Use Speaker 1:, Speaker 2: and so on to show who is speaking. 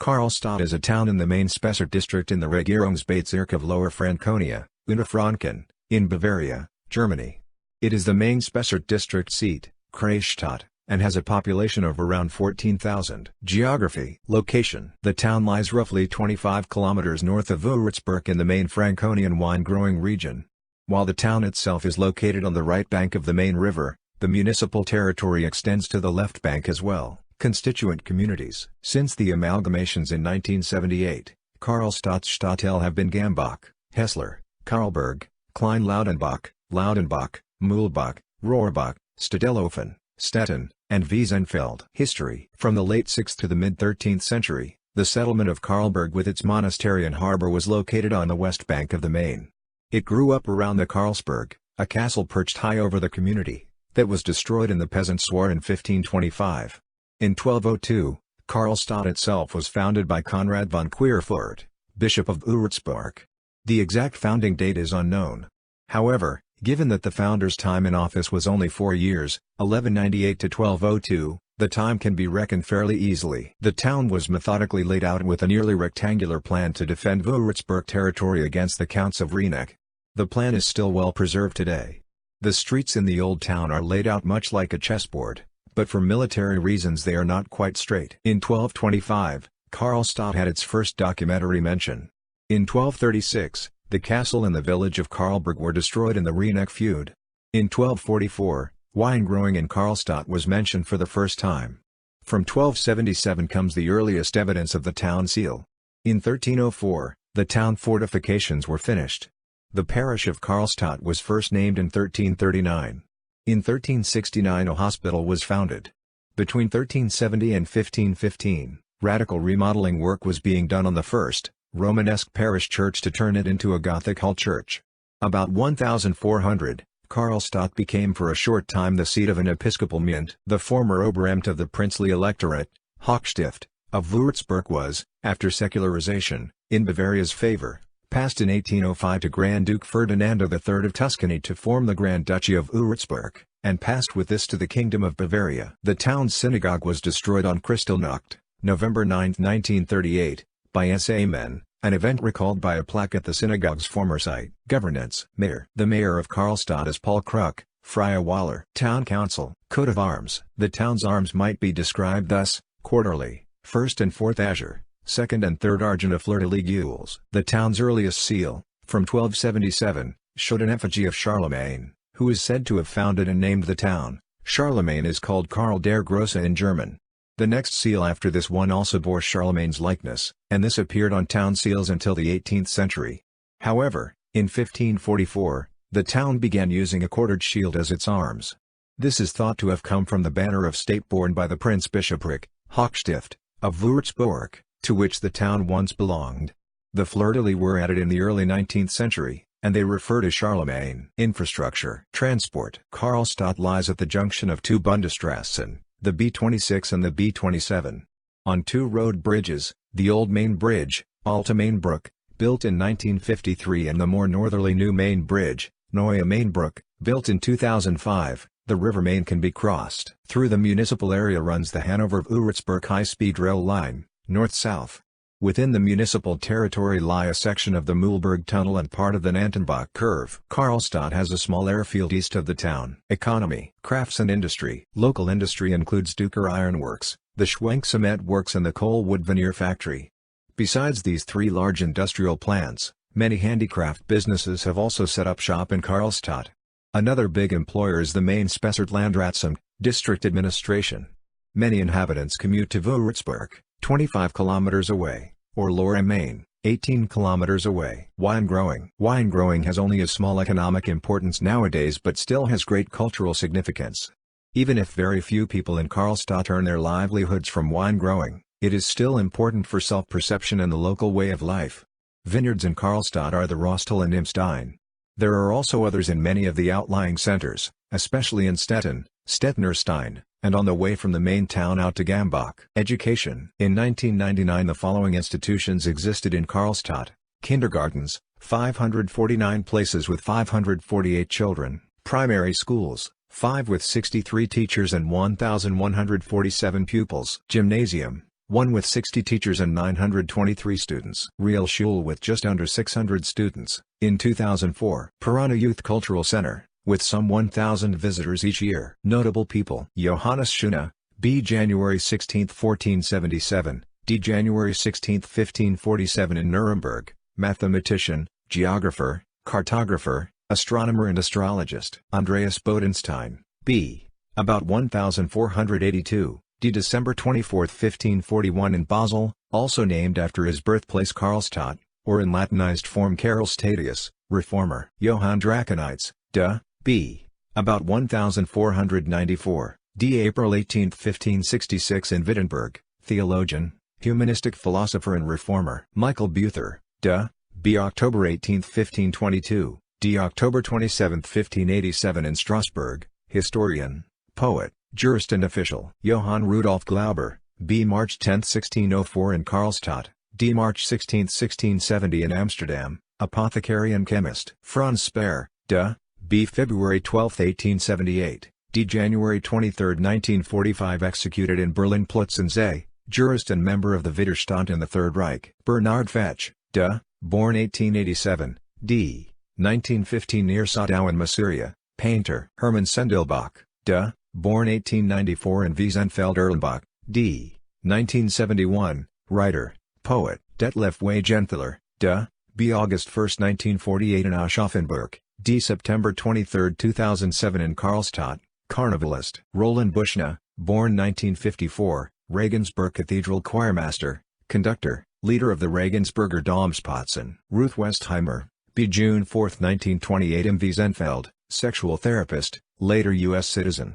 Speaker 1: Karlstadt is a town in the main Spessart district in the Regierungsbezirk of Lower Franconia, Unterfranken, in Bavaria, Germany. It is the main Spessart district seat, Kreisstadt, and has a population of around 14,000. Geography. Location. The town lies roughly 25 kilometers north of Würzburg in the main Franconian wine-growing region. While the town itself is located on the right bank of the main river, the municipal territory extends to the left bank as well. Constituent communities. Since the amalgamations in 1978, Karlstadt's Stadtteile have been Gambach, Hessler, Karlberg, Klein-Laudenbach, Laudenbach, Mühlbach, Rohrbach, Stadelhofen, Stetten, and Wiesenfeld. History. From the late 6th to the mid-13th century, the settlement of Karlberg with its monastery and harbour was located on the west bank of the Main. It grew up around the Karlsberg, a castle perched high over the community, that was destroyed in the Peasants' War in 1525. In 1202, Karlstadt itself was founded by Conrad von Querfurt, Bishop of Würzburg. The exact founding date is unknown. However, given that the founder's time in office was only 4 years, 1198 to 1202, the time can be reckoned fairly easily. The town was methodically laid out with a nearly rectangular plan to defend Würzburg territory against the Counts of Rieneck. The plan is still well preserved today. The streets in the old town are laid out much like a chessboard, but for military reasons they are not quite straight. In 1225, Karlstadt had its first documentary mention. In 1236, the castle and the village of Karlberg were destroyed in the Rieneck feud. In 1244, wine growing in Karlstadt was mentioned for the first time. From 1277 comes the earliest evidence of the town seal. In 1304, the town fortifications were finished. The parish of Karlstadt was first named in 1339. In 1369 a hospital was founded. Between 1370 and 1515, radical remodeling work was being done on the first, Romanesque parish church to turn it into a Gothic hall church. About 1400, Karlstadt became for a short time the seat of an episcopal mint. The former Oberamt of the princely electorate, Hochstift, of Würzburg was, after secularization, in Bavaria's favor, passed in 1805 to Grand Duke Ferdinando III of Tuscany to form the Grand Duchy of Würzburg, and passed with this to the Kingdom of Bavaria. The town's synagogue was destroyed on Kristallnacht, November 9, 1938, by SA men, an event recalled by a plaque at the synagogue's former site. Governance. Mayor. The mayor of Karlstadt is Paul Kruk, Freie Waller. Town Council. Coat of Arms. The town's arms might be described thus: quarterly, first and fourth azure, second and third argent of fleur-de-lis gules. The town's earliest seal, from 1277, showed an effigy of Charlemagne, who is said to have founded and named the town. Charlemagne is called Karl der Grosse in German. The next seal after this one also bore Charlemagne's likeness, and this appeared on town seals until the 18th century. However, in 1544, the town began using a quartered shield as its arms. This is thought to have come from the banner of state borne by the Prince Bishopric, Hochstift, of Würzburg, to which the town once belonged. The fleur-de-lis were added in the early 19th century, and they refer to Charlemagne. Infrastructure. Transport. Karlstadt lies at the junction of two Bundesstraßen, the B26 and the B27. On two road bridges, the Old Main Bridge, Alte Mainbrück, built in 1953, and the more northerly New Main Bridge, Neue Mainbrück, built in 2005, the River Main can be crossed. Through the municipal area runs the Hanover-Würzburg high-speed rail line, north-south. Within the municipal territory lie a section of the Mühlberg Tunnel and part of the Nantenbach Curve. Karlstadt has a small airfield east of the town. Economy. Crafts and industry. Local industry includes Duker Ironworks, the Schwenk Cement Works and the Coal-Wood Veneer Factory. Besides these three large industrial plants, many handicraft businesses have also set up shop in Karlstadt. Another big employer is the main Spessart Landratsamt, district administration. Many inhabitants commute to Würzburg, 25 kilometers away, or Lorraine, 18 kilometers away. Wine growing. Wine growing has only a small economic importance nowadays but still has great cultural significance. Even if very few people in Karlstadt earn their livelihoods from wine growing, it is still important for self-perception and the local way of life. Vineyards in Karlstadt are the Rostal and Imstein. There are also others in many of the outlying centers, especially in Stetten, Stettenerstein, and on the way from the main town out to Gambach. Education. In 1999 the following institutions existed in Karlstadt: kindergartens, 549 places with 548 children; primary schools, 5 with 63 teachers and 1,147 pupils; gymnasium, 1 with 60 teachers and 923 students. Real Schule with just under 600 students, in 2004. Pirana Youth Cultural Center, with some 1,000 visitors each year. Notable people: Johannes Schoene, b. January 16, 1477, d. January 16, 1547 in Nuremberg, mathematician, geographer, cartographer, astronomer and astrologist. Andreas Bodenstein, b. about 1482, d. December 24, 1541 in Basel, also named after his birthplace Karlstadt, or in Latinized form Karlstadius, reformer. Johann Draconites, d. b. about 1494, d. April 18, 1566 in Wittenberg, theologian, humanistic philosopher and reformer. Michael Buther, d. b. October 18, 1522, d. October 27, 1587 in Strasbourg, historian, poet, jurist and official. Johann Rudolf Glauber, b. March 10, 1604 in Karlstadt, d. March 16, 1670 in Amsterdam, apothecary and chemist. Franz Speer, d. b. February 12, 1878, d. January 23, 1945 executed in Berlin-Plötzensee, jurist and member of the Widerstand in the Third Reich. Bernard Fetch, d. born 1887, d. 1915 near Sadow in Masuria, painter. Hermann Sendelbach, d. born 1894 in Wiesenfeld-Erlenbach, d. 1971, writer, poet. Detlef Wagenthaler, d. b. August 1, 1948 in Aschaffenburg, d. September 23, 2007 in Karlstadt, carnivalist. Roland Buschner, born 1954, Regensburg Cathedral choirmaster, conductor, leader of the Regensburger Domspatzen. Ruth Westheimer, b. June 4, 1928 in Wiesenfeld, sexual therapist, later U.S. citizen.